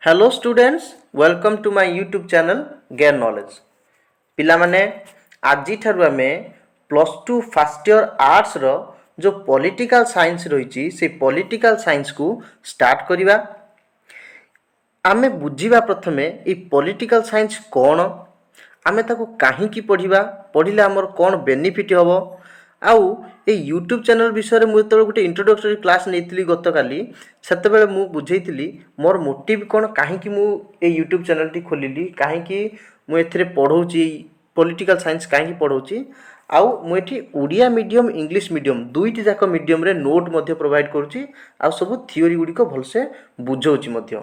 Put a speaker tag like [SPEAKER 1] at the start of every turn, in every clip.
[SPEAKER 1] Hello students welcome to my YouTube channel gain knowledge पिला माने आज ठारू आमे plus two first year arts रो जो पॉलिटिकल साइंस रही से पॉलिटिकल साइंस को स्टार्ट करिबा। आमे बुझिबा प्रथमे ए पॉलिटिकल साइंस कौन, आमे ताको काहींकी पढ़िबा, पढ़िले हमर कौन बेनिफिट हबो। आउ ए यूट्यूब चैनल विषय में जो गोटे इंट्रोडक्टरी क्लास नहीं गत काली से मु बुझेइतिली मोर मोटिव कौन, कहीं मु यूट्यूब चैनल टी खोलिली, कहीं मुझे पढ़ाऊँगी पॉलिटिकल साइंस कहीं पढ़ाऊँगी। आउ मुझे ओडिया मीडियम इंग्लिश मीडियम दुईटी जाक मीडियम रे नोट मध्य प्रोवाइड करुँची, आउ सब थियोरी गुड़िक भलसे बुझाऊँगी।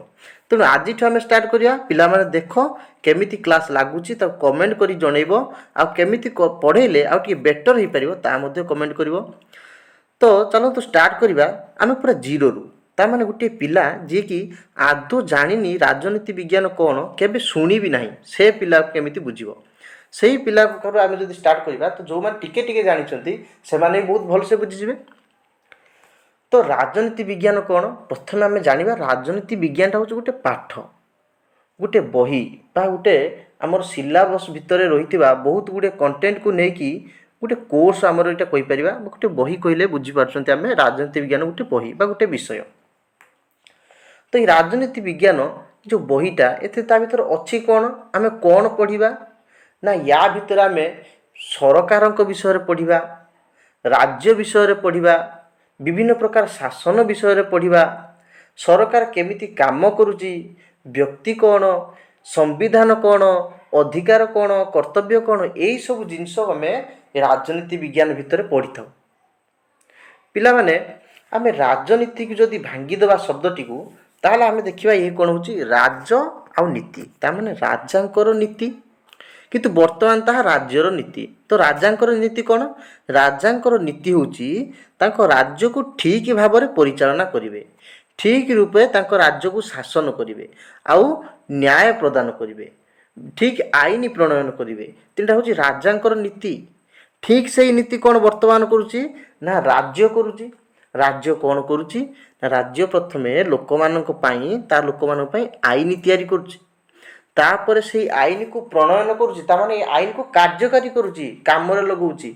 [SPEAKER 1] तेणु आज आम स्टार्ट करिया। पिला माने देख केमिति क्लास लागुची तो कमेंट करी जनइबो, आ केमिति पढ़ेले आ टिके बेटर हो पारिबो ता मध्य कमेंट करिवो। तो चलो तो स्टार्ट करिबा आमे पूरा जीरो रु। ता माने गुटे पिला जे कि आदौ जानिनी राजनीति विज्ञान कौन, केबे शुणी भी नाही, से पिला केमिति बुझिबो। सेही पिला को आमे जदि स्टार्ट करिबा तो जो माने टिके टिके जानिचंती से माने बहुत भलसे बुझिजिबे। तो राजनीति विज्ञान कौन, प्रथम आम जाना राजनीति विज्ञान हूँ गोटे पाठ, गोटे बही बा गोटे आमर सिलेबस भितर रही बहुत गुड़े कंटेंट को लेकिन गोटे कोर्स आमर यहाँ कहीपर गोटे बही कहले बुझीपार आम राजनीति विज्ञान गोटे बही बा गोटे विषय। तो ये राजनीति विज्ञान जो बहीटा एते ता भीतर अच्छी कौन, आम कौन पढ़ा ना या भितर आम सरकार विषय पढ़ा, राज्य विषय पढ़ा, विभिन्न प्रकार शासन विषय पढ़ा, सरकार केमिति काम करुची, व्यक्ति कौन, संविधान कौन, अधिकार कौन, कर्तव्य कौन, यही सब जिनस आम राजनीति विज्ञान भितर पढ़ी था। पिला माने आम राजनीति को जदि भांगीदबा शब्दटी को ताहले आम देखिबा ये कौन होची राज आ नीति, ता माने राजांकर नीति किंतु वर्तमान ताहा राज्यर नीति। तो राजांकर नीति कौन, राजांकर नीति होची तांको राज्य को ठीक भाव में परिचालना करिवे, ठीक रूपे तांको राज्य को शासन करिवे, आउ न्याय प्रदान करिवे, ठीक आईन प्रणयन करिवे। तीनटा होची राजांकर नीति। ठीक से नीति कौन वर्तमान करुची ना राज्य करुची। राज्य कौन करुची ना राज्य प्रथमे लोक मानक पई ता लोक मानक पई आईन तैयारी करुची, तापर से आईन को प्रणयन करुची, ता माने आईन को कार्यकारी करुची, काम रे लगाउची।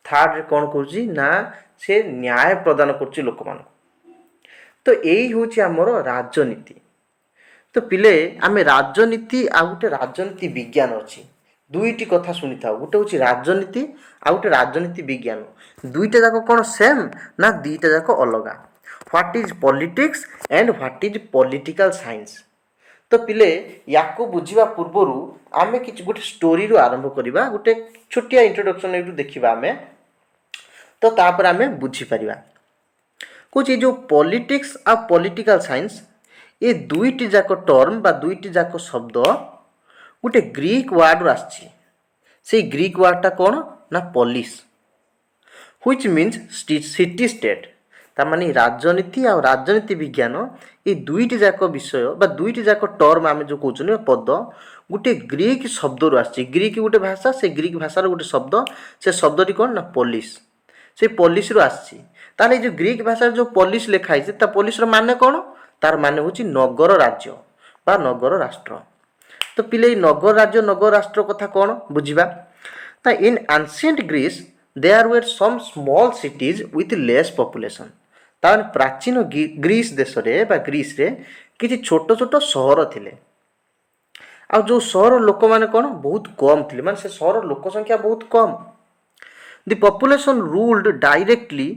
[SPEAKER 1] थर्ड रे कौन करुची ना से न्याय प्रदान करुची लोक मानक। तो यही होची हमर राजनीति। तो पिले आमे राजनीति आ गोटे राजनीति विज्ञान अच्छी दुईटी कथा शुणी था, गोटे हूँ राजनीति आ गोटे राजनीति विज्ञान। दुईटा जाक कौन सेम ना दुईटा जाक अलगा। What is politics and what is political science. तो पिले याको बुझिबा पूर्वरु आमे किछ गोटे स्टोरी रु आरंभ करिबा, गोटे छोटिया इंट्रोडक्शन एटू देखिबा आमे, तो तापर आमे बुझी परिबा। कुछ जो पॉलिटिक्स आ पॉलिटिकल साइंस ये दुईटी जाक टर्म बा दुईटी जाक शब्द गोटे ग्रीक वर्ड रु आछि। से ग्रीक वर्डटा कौन ना polis, which means city state. ता माने राजनीति आ राजनीति विज्ञान ये दुईटी जाक विषय बा दुईटी जाक टर्म आमे जो कहउछन पद गोटे ग्रीक शब्द रु आछि। ग्रीक गोटे भाषा, से ग्रीक भाषार गोटे शब्द, से शब्दटी कौन ना पॉलिस। से पॉलिस रु आछि। ताले जो ग्रीक भाषा जो पॉलिस लिखाई ता पॉलिस रो माने कौन, तार माने होची नगर राज्य बा नगर राष्ट्र। तो पिले नगर राज्य नगर राष्ट्र कथा कौन बुझिबा। ता in ancient Greece there were some small cities with less population. तार प्राचीन ग्रीस देश रे बा ग्रीस रे किछि छोट छोट सहर थिले, आ जो सहर लोक माने कौन बहुत कम थिले, माने से सहर लोक संख्या बहुत कम। The population ruled directly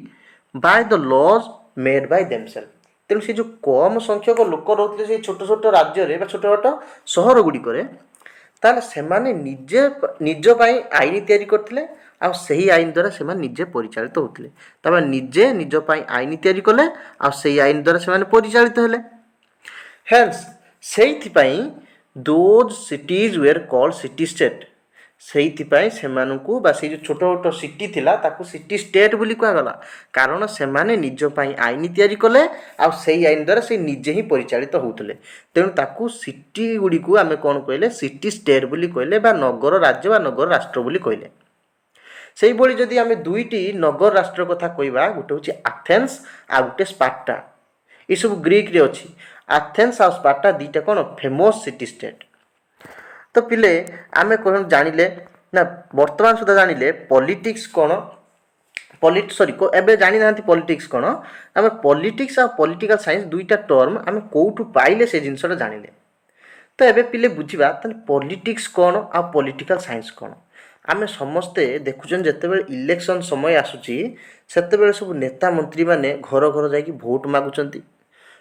[SPEAKER 1] by the laws made by themselves. तेणु से जो कम संख्यक लोक रोते से छोट छोट राज्य रे छोट छोट सहर गुड़िक ताले सेमाने निजे निज पाई आईन तैयारी करथिले, आ सही आईन द्वारा सेमाने निजे परिचालित होथिले। तबे निजे निज पाई आईन तैयारी कले, आ सही आईन द्वारा सेमाने परिचालित हेले। हेंस सेइथि पाई those cities were called city state. सेइथिपाई सेमानकु बा से जो छोट छोट सिटी थिला ताकु सिटी स्टेट बोली कहगला, कारण सेमाने निज पाई आईन तैयारी कले, आ सेही आईन द्वारा से निजे ही परिचालित होउतले। तेणु ताकु सिटी गुडी को आमे कोन कहले सिटी स्टेट बोली कहले बा नगर राज्य बा नगर राष्ट्र बोली कहले। सेही बोली जदि आमे दुईटी नगर राष्ट्र कथा कहबा, गोटे होची एथेंस आ गोटे स्पार्टा। ये सब ग्रीक रे अछि। ଆଥେନ୍ସ ଆଉ ସ୍ପାର୍ଟା ଦୁଇଟା କ'ଣ ଫେମସ୍ ସିଟି ଷ୍ଟେଟ୍। ତ ପିଲେ ଆମେ କ'ଣ ଜାଣିଲେ ନା ବର୍ତ୍ତମାନ ସୁଦ୍ଧା ଜାଣିଲେ ପଲିଟିକ୍ସ କ'ଣ, ଏବେ ଜାଣିନାହାନ୍ତି ପଲିଟିକ୍ସ କ'ଣ, ଆମେ ପଲିଟିକ୍ସ ଆଉ ପଲିଟିକାଲ ସାଇନ୍ସ ଦୁଇଟା ଟର୍ମ ଆମେ କେଉଁଠୁ ପାଇଲେ ସେ ଜିନିଷଟା ଜାଣିଲେ। ତ ଏବେ ପିଲେ ବୁଝିବା ତାହେଲେ ପଲିଟିକ୍ସ କ'ଣ ଆଉ ପଲିଟିକାଲ ସାଇନ୍ସ କ'ଣ। ଆମେ ସମସ୍ତେ ଦେଖୁଛନ୍ତି ଯେତେବେଳେ ଇଲେକ୍ସନ୍ ସମୟ ଆସୁଛି ସେତେବେଳେ ସବୁ ନେତା ମନ୍ତ୍ରୀମାନେ ଘର ଘର ଯାଇକି ଭୋଟ୍ ମାଗୁଛନ୍ତି,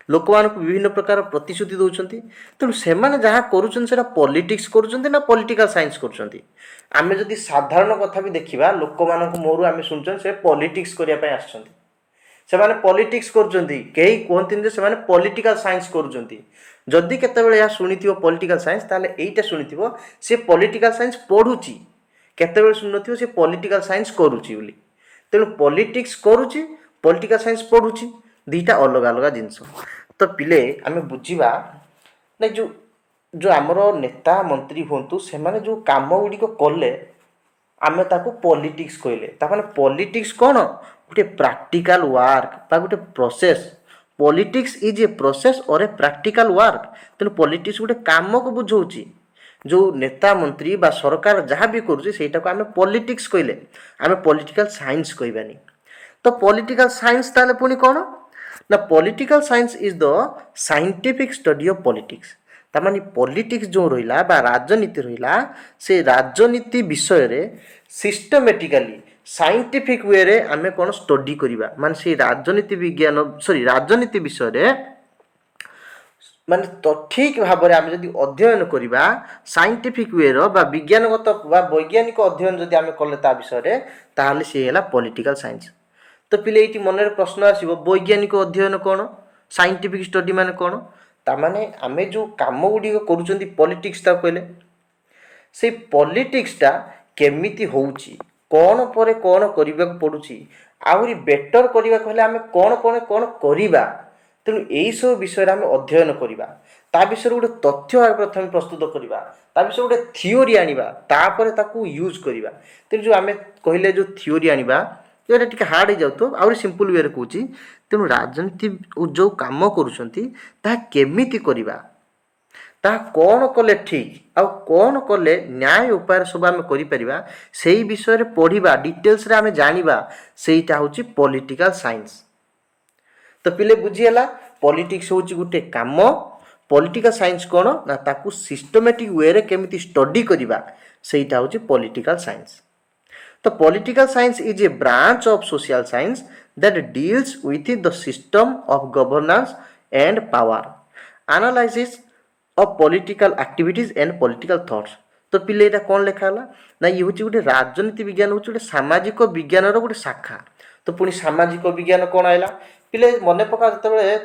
[SPEAKER 1] ଲୋକମାନଙ୍କୁ ବିଭିନ୍ନ ପ୍ରକାର ପ୍ରତିଶ୍ରୁତି ଦେଉଛନ୍ତି। ତେଣୁ ସେମାନେ ଯାହା କରୁଛନ୍ତି ସେଇଟା ପଲିଟିକ୍ସ କରୁଛନ୍ତି ନା ପଲିଟିକାଲ ସାଇନ୍ସ କରୁଛନ୍ତି। ଆମେ ଯଦି ସାଧାରଣ କଥା ବି ଦେଖିବା ଲୋକମାନଙ୍କ ମୁହଁରୁ ଆମେ ଶୁଣୁଛନ୍ତି ସେ ପଲିଟିକ୍ସ କରିବା ପାଇଁ ଆସିଛନ୍ତି, ସେମାନେ ପଲିଟିକ୍ସ କରୁଛନ୍ତି, କେହି କୁହନ୍ତିନି ଯେ ସେମାନେ ପଲିଟିକାଲ ସାଇନ୍ସ କରୁଛନ୍ତି। ଯଦି କେତେବେଳେ ଏହା ଶୁଣିଥିବ ପଲିଟିକାଲ ସାଇନ୍ସ ତାହେଲେ ଏଇଟା ଶୁଣିଥିବ ସେ ପଲିଟିକାଲ ସାଇନ୍ସ ପଢ଼ୁଛି, କେତେବେଳେ ଶୁଣିନଥିବ ସେ ପଲିଟିକାଲ ସାଇନ୍ସ କରୁଛି ବୋଲି। ତେଣୁ ପଲିଟିକ୍ସ କରୁଛି, ପଲିଟିକାଲ ସାଇନ୍ସ ପଢ଼ୁଛି, ଦୁଇଟା ଅଲଗା ଅଲଗା ଜିନିଷ। ତ ପିଲେ ଆମେ ବୁଝିବା ନା ଯେଉଁ ଆମର ନେତା ମନ୍ତ୍ରୀ ହୁଅନ୍ତୁ ସେମାନେ ଯେଉଁ କାମ ଗୁଡ଼ିକ କଲେ ଆମେ ତାକୁ ପଲିଟିକ୍ସ କହିଲେ। ତାମାନେ ପଲିଟିକ୍ସ କ'ଣ ଗୋଟେ ପ୍ରାକ୍ଟିକାଲ ୱାର୍କ ବା ଗୋଟେ process. Politics is a process or A practical work. ତେଣୁ ପଲିଟିକ୍ସ ଗୋଟେ କାମକୁ ବୁଝାଉଛି। ଯେଉଁ ନେତା ମନ୍ତ୍ରୀ ବା ସରକାର ଯାହା ବି କରୁଛି ସେଇଟାକୁ ଆମେ ପଲିଟିକ୍ସ କହିଲେ, ଆମେ ପଲିଟିକାଲ ସାଇନ୍ସ କହିବାନି। ତ ପଲିଟିକାଲ ସାଇନ୍ସ ତାହେଲେ ପୁଣି କ'ଣ ନା political science is the scientific study of politics. ତାମାନେ ପଲିଟିକ୍ସ ଯେଉଁ ରହିଲା ବା ରାଜନୀତି ରହିଲା ସେ ରାଜନୀତି ବିଷୟରେ ସିଷ୍ଟମେଟିକାଲି ସାଇଣ୍ଟିଫିକ୍ ୱେରେ ଆମେ କ'ଣ ଷ୍ଟଡି କରିବା, ମାନେ ସେଇ ରାଜନୀତି ବିଷୟରେ ମାନେ ତ ଠିକ୍ ଭାବରେ ଆମେ ଯଦି ଅଧ୍ୟୟନ କରିବା ସାଇଣ୍ଟିଫିକ୍ ୱେର ବା ବିଜ୍ଞାନଗତ ବା ବୈଜ୍ଞାନିକ ଅଧ୍ୟୟନ ଯଦି ଆମେ କଲେ ତା ବିଷୟରେ ତାହେଲେ ସେ ହେଲା ପଲିଟିକାଲ ସାଇନ୍ସ। ତ ପିଲେ ଏଇଠି ମନରେ ପ୍ରଶ୍ନ ଆସିବ ବୈଜ୍ଞାନିକ ଅଧ୍ୟୟନ କ'ଣ, ସାଇଣ୍ଟିଫିକ୍ ଷ୍ଟଡି ମାନେ କ'ଣ। ତାମାନେ ଆମେ ଯେଉଁ କାମ ଗୁଡ଼ିକ କରୁଛନ୍ତି ପଲିଟିକ୍ସ ତାକୁ କହିଲେ। ସେଇ ପଲିଟିକ୍ସଟା କେମିତି ହେଉଛି, କ'ଣ ପରେ କ'ଣ କରିବାକୁ ପଡ଼ୁଛି, ଆହୁରି ବେଟର୍ କରିବାକୁ ହେଲେ ଆମେ କ'ଣ କରିବା। ତେଣୁ ଏହିସବୁ ବିଷୟରେ ଆମେ ଅଧ୍ୟୟନ କରିବା, ତା ବିଷୟରେ ଗୋଟେ ତଥ୍ୟ ପ୍ରଥମେ ପ୍ରସ୍ତୁତ କରିବା, ତା ବିଷୟରେ ଗୋଟେ ଥିଓରି ଆଣିବା, ତାପରେ ତାକୁ ୟୁଜ୍ କରିବା। ତେଣୁ ଯେଉଁ ଆମେ କହିଲେ ଯେଉଁ ଥିଓରି ଆଣିବା ଏଇଟା ଟିକେ ହାର୍ଡ଼ ହେଇଯାଉଥିବ, ଆହୁରି ସିମ୍ପଲ୍ ୱେରେ କହୁଛି। ତେଣୁ ରାଜନୀତି ଯେଉଁ କାମ କରୁଛନ୍ତି ତାହା କେମିତି କରିବା, ତାହା କ'ଣ କଲେ ଠିକ୍ ଆଉ କ'ଣ କଲେ ନ୍ୟାୟ ଉପାୟରେ ସବୁ ଆମେ କରିପାରିବା ସେଇ ବିଷୟରେ ପଢ଼ିବା, ଡିଟେଲ୍ସରେ ଆମେ ଜାଣିବା, ସେଇଟା ହେଉଛି ପଲିଟିକାଲ ସାଇନ୍ସ। ତ ପିଲେ ବୁଝିହେଲା ପଲିଟିକ୍ସ ହେଉଛି ଗୋଟେ କାମ, ପଲିଟିକାଲ ସାଇନ୍ସ କ'ଣ ନା ତାକୁ ସିଷ୍ଟମେଟିକ୍ ୱେରେ କେମିତି ଷ୍ଟଡି କରିବା ସେଇଟା ହେଉଛି ପଲିଟିକାଲ ସାଇନ୍ସ। ତ political science is a branch of social science that deals with the system of governance and power, analysis of political activities and political thoughts। तो पिले एटा कौन लेखा है ना ये हूँ गोटे राजनीति विज्ञान हूँ गोटे सामाजिक विज्ञान गोटे शाखा। तो पुणी सामाजिक विज्ञान कौन आएगा पिले मन पका जो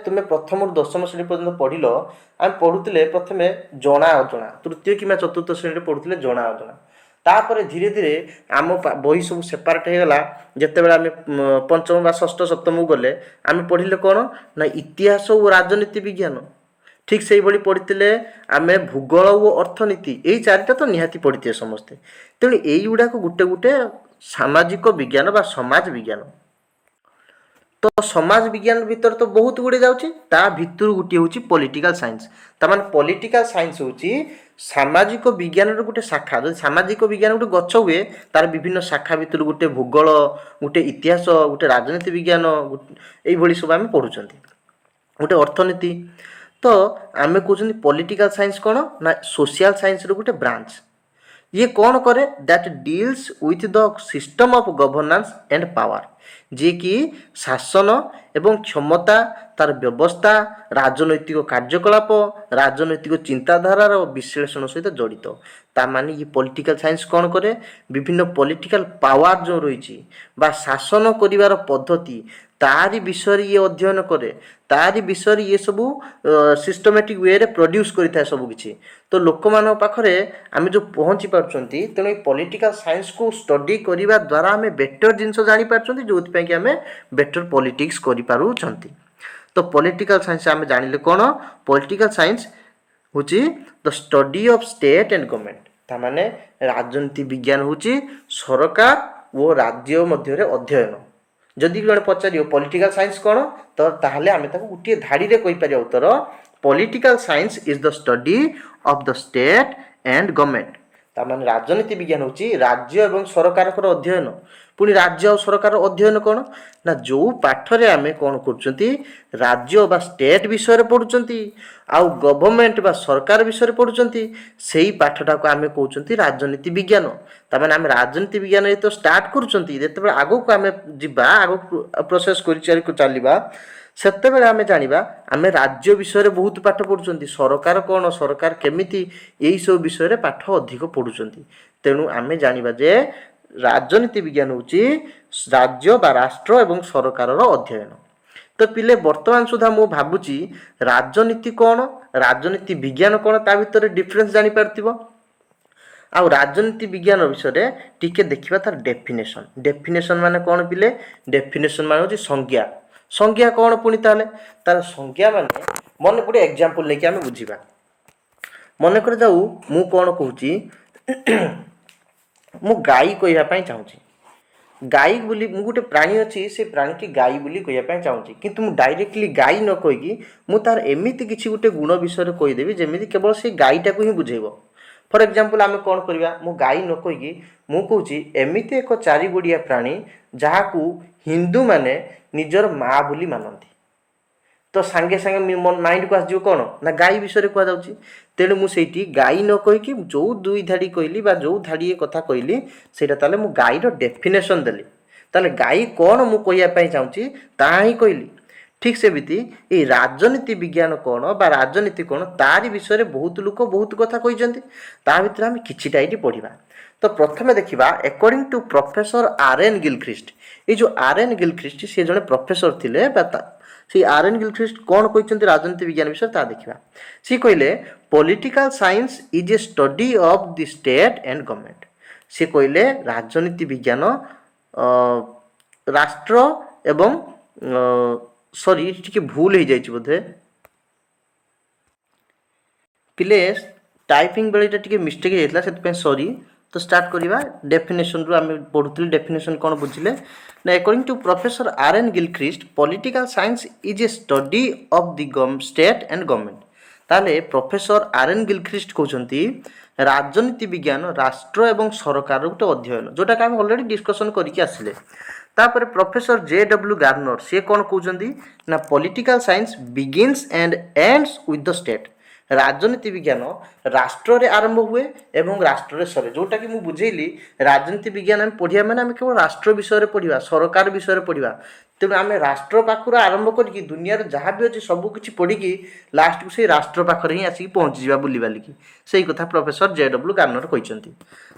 [SPEAKER 1] तुम्हें प्रथम दशम श्रेणी पर्यटन पढ़ल आम पढ़ुले प्रथम जना अजना, तृतीय कि चतुर्थ श्रेणी पढ़ुले जना अजना, तापर धीरे धीरे आम बही सब सेपारेट होगा। जितेबाला आम पंचम बा षष्ठ सप्तम गले आम पढ़ले कौन ना इतिहास और राजनीति विज्ञान, ठीक से भाई पढ़ी आम भूगोल और अर्थनीति, यही चारिटा तो निहाती पढ़ी थे समस्ते। तेणु यहीगुड़ा गोटे गोटे सामाजिक विज्ञान बा समाज विज्ञान। तो समाज विज्ञान भीतर तो बहुत गुड़े जाऊँगी, ता भितर गोटे हूँ पॉलिटिकल साइंस। तामान पॉलिटिकल साइंस हूँ सामाजिक विज्ञान गोटे शाखा। जो सामाजिक विज्ञान गोटे गछ हुए तार विभिन्न शाखा भितर गोटे भूगोल, गोटे इतिहास, गोटे राजनीति विज्ञान, यही सब आम पढ़ुं गोटे अर्थनीति। तो आम कहते पॉलिटिकल साइंस कौन ना सोशल साइंस गोटे ब्रांच। ये कौन करे that deals with the system of governance and power, जी कि शासन एवं क्षमता तार व्यवस्था राजनैतिक कार्यकलाप राजनैतिक चिंताधारार विश्लेषण सहित जड़ित। तामाने ये पॉलिटिकल साइंस कौन करे विभिन्न पॉलिटिकल पावर जो रही बा शासन करिवार पद्धति तारी विषय ये अध्ययन करे, तारी विषय ये सबू सिस्टमेटिक वे रे प्रोड्यूस करिथा सब किछि। तो लोक मान पाखरे आमे जो पहुँची पारछंती, तेणु पॉलिटिकल साइंस को स्टडी करिवा द्वारा आमे बेटर जिनस जानि पारछंती, जोथि पय कि आमे बेटर पॉलिटिक्स करि पारुछंती। तो पॉलिटिकल साइंस आमे जानिले कोन, पॉलिटिकल साइंस होची the study of state and government. ता माने राजनीति विज्ञान होची सरकार वो राज्य मध्य अध्ययन। जदि जड़े पचार पॉलिटिकल साइंस कौन तो ताहले आमे ताको गोटे धाड़ी रे कहि परिया उत्तर political science is the study of the state and government तार राजनीति विज्ञान हूँ राज्य और सरकार अध्ययन पुणी राज्य और सरकार अध्ययन कौन ना जो पाठरे आम कौन कर राज्य बा स्टेट विषय पढ़ुंट आउ गवर्नमेंट बा सरकार विषय पढ़ुंट से ही पाठटा को आम कहते राजनीति विज्ञान तार आम राजनीति विज्ञान तो स्टार्ट करें आग को आम जा आग प्रोसेस कर चलवा सेते आम जाना आम राज्य विषय बहुत पाठ पढ़ुं सरकार कौन सरकार केमिति यही सब विषय पाठ अधिक पढ़ुं तेणु आम जाना जे राजनीति विज्ञान हूँ राज्य बा राष्ट्र एवं सरकार अध्ययन तो पिले वर्तमान सुधा मु भावुची राजनीति कौन राजनीति विज्ञान कौन ता भीतर डिफरेंस जानी पारथिबो आउ राजनीति विज्ञान विषय टिके देखिबा तार डेफिनेशन माने कौन पिले डेफिनेशन माने होची संज्ञा संज्ञा कौन पुणी तार संज्ञा माने मन गोटे एग्जांपल लेके आम बुझीबा मन कर जाऊ मु कौन कहूची मु गाई कहवाई चाहूँगी गाई बोली मु गोटे प्राणी अच्छी से प्राणी की गाई बोली कहवाई चाहूँगी किंतु मु डायरेक्टली गाई न कहीकि मु तार एमिति किसी गोटे गुण विषय कहीदेवी जमी केवल से गाईटा को ही बुझेब फॉर एग्जांपल आम कौन करवा मु गाई न कहीकि मु कहूँ एमिति एक चारि गोड़िया प्राणी जहाँ हिंदू माने निजर माँ बोली मानती तो सांगे सांगे माइंड को आसो कौन ना गाई विषय कहुच्छी तेणु मुझे गाई न कहीकि जो दुई धाड़ी कहली जो धाड़ी कथा कहली से गाईर डेफिनेशन देली ताले गाई कौन मु कहवाई चाहूँगी ता ही कहली ठीक सेमती ये राजनीति विज्ञान कौन बा राजनीति कौन तारी विषय बहुत लोक बहुत कथा कहते ता भीतर आम किछिटा ये पढ़ा तो प्रथमे देखा अकॉर्डिंग टू प्रोफेसर आर.एन. गिलख्रिस्ट ये जो आर.एन. गिलख्रिस्ट सी जड़े प्रोफेसर थिले से आर.एन. गिलख्रिस्ट कौन कहते राजनीति विज्ञान विषय ता देखा सी कहले political science is a study of the state and government सी कहले राजनीति विज्ञान राष्ट्र एवं सॉरी टिके भूल हो जाए बोधे पिले टाइपिंग बेले टिके मिस्टेक हो जाता सॉरी तो स्टार्ट करवा डेफिनेशन रु आम पढ़ुली डेफिनेशन कौन बुझिले ना according to professor R N. Gilchrist political science is a study of the state and government ताले प्रोफेसर आर.एन. गिलख्रिस्ट कहते राजनीति विज्ञान राष्ट्र एवं सरकार गोटे अध्ययन जोटा कि आम ऑलरेडी डिस्कसन करके आसिले तापर प्रोफेसर जे.डब्ल्यू. गार्नर सी कौन कहते ना political science begins and ends with the state राजनीति विज्ञान राष्ट्र रे आरंभ हुए एवं राष्ट्र रे सरे जोटा कि मु बुझेली राजनीति विज्ञान आम पढ़िया माने आम केवल राष्ट्र विषय पढ़िया सरकार विषय पढ़िया तेणु आम राष्ट्र पाखर आरंभ करके दुनिया जहाँ भी अच्छे सबकि पढ़ी लास्ट को से राष्ट्र पाखर ही आसिक पहुँची जा बुली बालिकी से कथा प्रोफेसर जे.डब्ल्यू. गार्नर कहते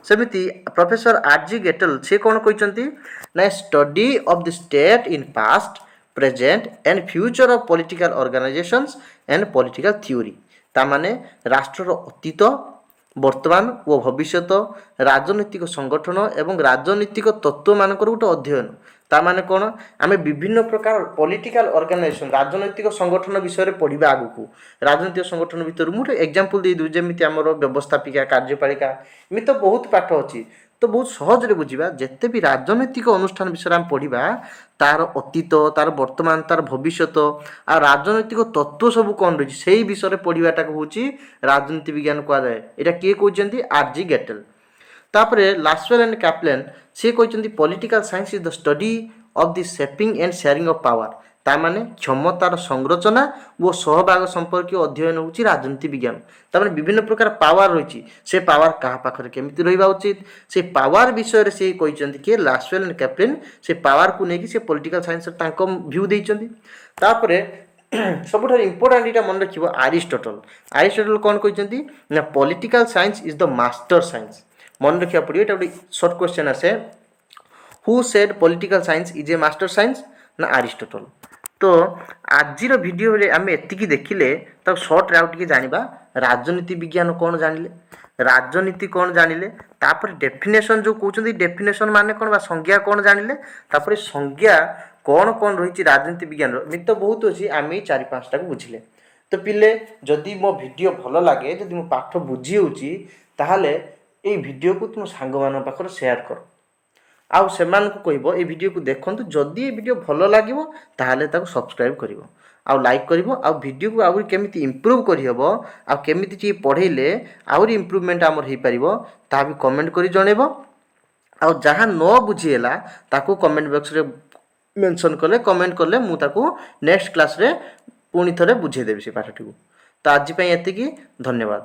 [SPEAKER 1] सेमिति प्रोफेसर आर.जी. गेटल से कौन कहते ना study of the state in past present and future of political organisations and political theory तामाने राष्ट्रर अतीत वर्तमान और भविष्य राजनीतिक संगठन एवं राजनीतिक तत्व मानकर गोटे अध्ययन तामाने कौन आम विभिन्न प्रकार पॉलिटिकल ऑर्गेनाइजेशन राजनैतिक संगठन विषय पढ़ा आग को राजनीतिक संगठन भितर मुझे एग्जांपल दे दूँ जमी आम व्यवस्थापिका कार्यपालिका एमि तो बहुत पाठ अच्छी तो बहुत सहज बुझा जिते भी राजनैतिक अनुष्ठान विषय आम पढ़ा तार अतीत तार वर्तमान तार भविष्य आ राजनैतिक तत्व सब कौन रही से विषय पढ़ाटा हूँ राजनीति विज्ञान कहुए यहाँ किए कहते आर.जी. गेटल तापर लास्वेल एंड कैप्लेन सी कहते political science is the study of the shaping and sharing of power तामाने क्षमतार संरचना वो सहभाग संपर्क अध्ययन होची राजनीति विज्ञान तामाने विभिन्न प्रकार पावर रही से पावर क्या पाखरे केमिति रहिबा उचित से पावर विषय से कहते कि लास्वेल एंड कैप्लेन से पावर को लेकिन से पॉलिटिकल साइंस तांको व्यू देइचंती तापरे सबुठ इंपोर्टाट यहाँ मन रखिए आरिस्टोटल कौन कहते ना political science is the master science मन रखा पड़े ये गोटे सर्ट क्वेश्चन आसे who said political science is A master science ना आरिस्टोटल तो आजिर वीडियो रे आम एतिकी देखिले तो सर्ट रे आउट जानिबा राजनीति विज्ञान कौन जानिले राजनीति कौन जानिले तापर डेफिनेशन जो कहते डेफिनेशन माने कौन बा संज्ञा कौन जानिले तापर संज्ञा कौन कौन रही राजनीति विज्ञान मित तो बहुत अच्छी आम ये 4-5टा को बुझिले तो पिले जदि मो वीडियो भल लगे जदि मो पाठ बुझी होची ताहले ए वीडियो को तुम सांग मान पाखर शेयर कर आउ से कहब ये वीडियो को देखो जदि ये वीडियो भल लगे ताहले ताको सब्सक्राइब करिवो ଆଉ ଲାଇକ୍ କରିବ ଆଉ ଭିଡ଼ିଓକୁ ଆହୁରି କେମିତି ଇମ୍ପ୍ରୁଭ୍ କରିହେବ ଆଉ କେମିତି ଟିକେ ପଢ଼େଇଲେ ଆହୁରି ଇମ୍ପ୍ରୁଭମେଣ୍ଟ ଆମର ହେଇପାରିବ ତାହା ବି କମେଣ୍ଟ କରି ଜଣେଇବ। ଆଉ ଯାହା ନ ବୁଝି ହେଲା ତାକୁ କମେଣ୍ଟ ବକ୍ସରେ ମେନସନ୍ କଲେ କମେଣ୍ଟ କଲେ ମୁଁ ତାକୁ ନେକ୍ସଟ କ୍ଲାସ୍ରେ ପୁଣି ଥରେ ବୁଝେଇଦେବି ସେ ପାଠଟିକୁ। ତ ଆଜି ପାଇଁ ଏତିକି, ଧନ୍ୟବାଦ।